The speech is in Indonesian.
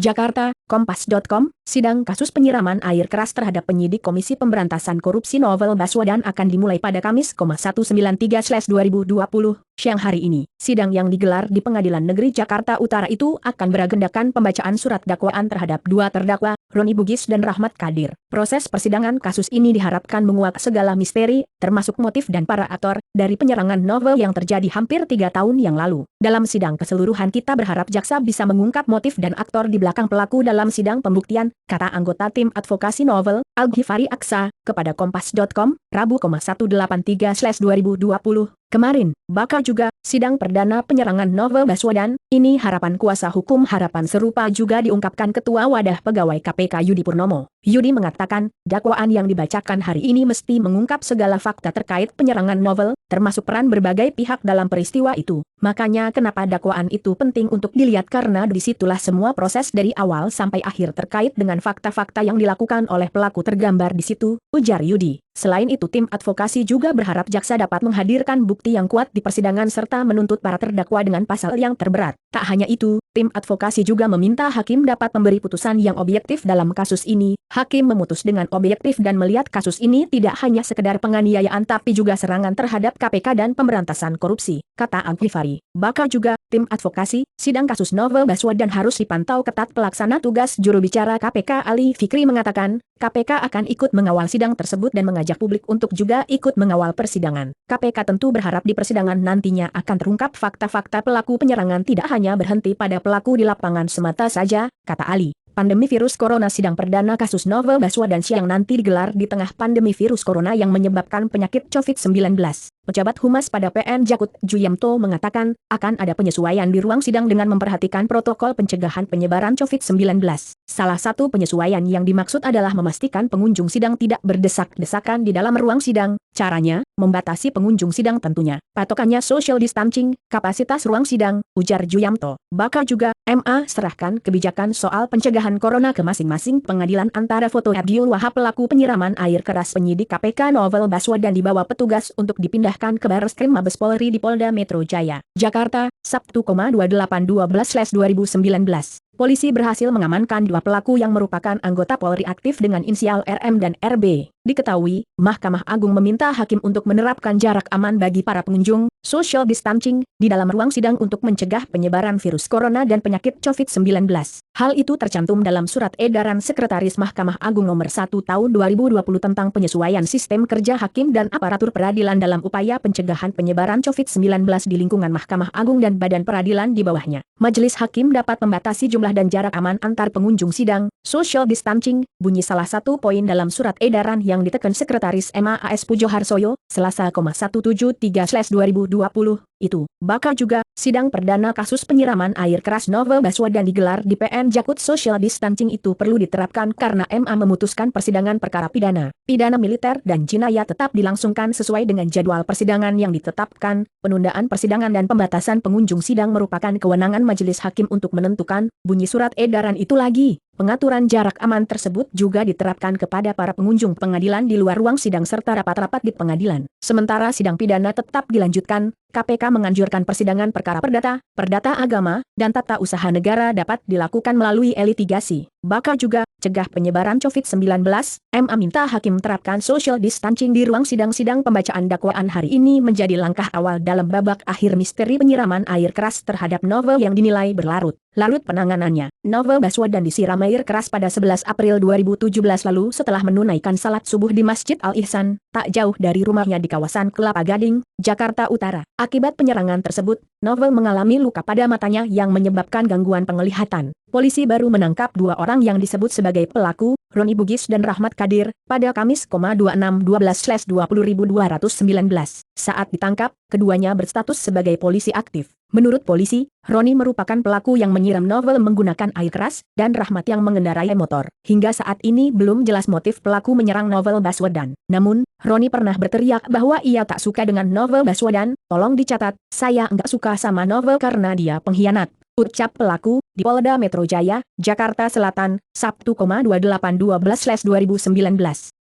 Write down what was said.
Jakarta, Kompas.com, sidang kasus penyiraman air keras terhadap penyidik Komisi Pemberantasan Korupsi Novel Baswedan akan dimulai pada Kamis, 193/2020, siang hari ini. Sidang yang digelar di Pengadilan Negeri Jakarta Utara itu akan beragendakan pembacaan surat dakwaan terhadap dua terdakwa, Roni Bugis dan Rahmat Kadir. Proses persidangan kasus ini diharapkan menguak segala misteri, termasuk motif dan para aktor, dari penyerangan Novel yang terjadi hampir 3 tahun yang lalu. Dalam sidang keseluruhan kita berharap jaksa bisa mengungkap motif dan aktor di belakang pelaku dalam sidang pembuktian, kata anggota tim advokasi Novel, Al-Ghifari Aksa, kepada Kompas.com, Rabu, 183/2020. Kemarin, bakal juga, sidang perdana penyerangan Novel Baswedan, ini harapan kuasa hukum harapan serupa juga diungkapkan Ketua Wadah Pegawai KPK Yudi Purnomo. Yudi mengatakan, dakwaan yang dibacakan hari ini mesti mengungkap segala fakta terkait penyerangan Novel, termasuk peran berbagai pihak dalam peristiwa itu. Makanya kenapa dakwaan itu penting untuk dilihat karena disitulah semua proses dari awal sampai akhir terkait dengan fakta-fakta yang dilakukan oleh pelaku tergambar di situ, ujar Yudi. Selain itu tim advokasi juga berharap jaksa dapat menghadirkan bukti yang kuat di persidangan serta menuntut para terdakwa dengan pasal yang terberat. Tak hanya itu, tim advokasi juga meminta hakim dapat memberi putusan yang objektif dalam kasus ini. Hakim memutus dengan objektif dan melihat kasus ini tidak hanya sekedar penganiayaan tapi juga serangan terhadap KPK dan pemberantasan korupsi, kata Al-Ghifari. Bakal juga, tim advokasi, sidang kasus Novel Baswedan harus dipantau ketat. Pelaksana tugas juru bicara KPK Ali Fikri mengatakan, KPK akan ikut mengawal sidang tersebut dan mengajak publik untuk juga ikut mengawal persidangan. KPK tentu berharap di persidangan nantinya akan terungkap fakta-fakta pelaku penyerangan tidak hanya berhenti pada pelaku di lapangan semata saja, kata Ali. Pandemi virus corona sidang perdana kasus Novel Baswedan siang nanti digelar di tengah pandemi virus corona yang menyebabkan penyakit COVID-19. Pejabat Humas pada PN Jakut Juyamto mengatakan, akan ada penyesuaian di ruang sidang dengan memperhatikan protokol pencegahan penyebaran COVID-19. Salah satu penyesuaian yang dimaksud adalah memastikan pengunjung sidang tidak berdesak-desakan di dalam ruang sidang. Caranya, membatasi pengunjung sidang tentunya. Patokannya social distancing, kapasitas ruang sidang, ujar Juyamto. Bakal juga, MA serahkan kebijakan soal pencegahan corona ke masing-masing pengadilan. Antara foto Abdul Wahab pelaku penyiraman air keras penyidik KPK Novel Baswedan dibawa petugas untuk dipindahkan ke Barreskrim Mabes Polri di Polda Metro Jaya, Jakarta, Sabtu, 28/12/2019. Polisi berhasil mengamankan dua pelaku yang merupakan anggota Polri aktif dengan inisial RM dan RB. Diketahui, Mahkamah Agung meminta hakim untuk menerapkan jarak aman bagi para pengunjung, social distancing, di dalam ruang sidang untuk mencegah penyebaran virus corona dan penyakit COVID-19. Hal itu tercantum dalam Surat Edaran Sekretaris Mahkamah Agung Nomor 1 Tahun 2020 tentang penyesuaian sistem kerja hakim dan aparatur peradilan dalam upaya pencegahan penyebaran COVID-19 di lingkungan Mahkamah Agung dan badan peradilan di bawahnya. Majelis hakim dapat membatasi jumlah dan jarak aman antar pengunjung sidang, social distancing, bunyi salah satu poin dalam surat edaran yang ditekan Sekretaris MAAS Pujoharsoyo, Selasa, 173/2020. Itu, bakal juga, sidang perdana kasus penyiraman air keras Novel Baswedan digelar di PN Jakut. Social distancing itu perlu diterapkan karena MA memutuskan persidangan perkara pidana, pidana militer dan jinayat tetap dilangsungkan sesuai dengan jadwal persidangan yang ditetapkan. Penundaan persidangan dan pembatasan pengunjung sidang merupakan kewenangan majelis hakim untuk menentukan, bunyi surat edaran itu lagi. Pengaturan jarak aman tersebut juga diterapkan kepada para pengunjung pengadilan di luar ruang sidang serta rapat-rapat di pengadilan. Sementara sidang pidana tetap dilanjutkan, KPK menganjurkan persidangan perkara perdata agama, dan tata usaha negara dapat dilakukan melalui e-litigasi. Bakal juga, cegah penyebaran COVID-19, MA minta hakim terapkan social distancing di ruang sidang pembacaan dakwaan hari ini menjadi langkah awal dalam babak akhir misteri penyiraman air keras terhadap Novel yang dinilai berlarut-larut penanganannya. Novel Baswedan disiram air keras pada 11 April 2017 lalu setelah menunaikan salat subuh di Masjid Al-Ihsan, tak jauh dari rumahnya di kawasan Kelapa Gading, Jakarta Utara. Akibat penyerangan tersebut, Novel mengalami luka pada matanya yang menyebabkan gangguan penglihatan. Polisi baru menangkap dua orang yang disebut sebagai pelaku, Roni Bugis dan Rahmat Kadir, pada Kamis, 26/12/2019. Saat ditangkap, keduanya berstatus sebagai polisi aktif. Menurut polisi, Roni merupakan pelaku yang menyiram Novel menggunakan air keras, dan Rahmat yang mengendarai motor. Hingga saat ini belum jelas motif pelaku menyerang Novel Baswedan. Namun, Roni pernah berteriak bahwa ia tak suka dengan Novel Baswedan. Tolong dicatat, saya nggak suka sama Novel karena dia pengkhianat, ucap pelaku, di Polda Metro Jaya, Jakarta Selatan, Sabtu, 28/12/2019.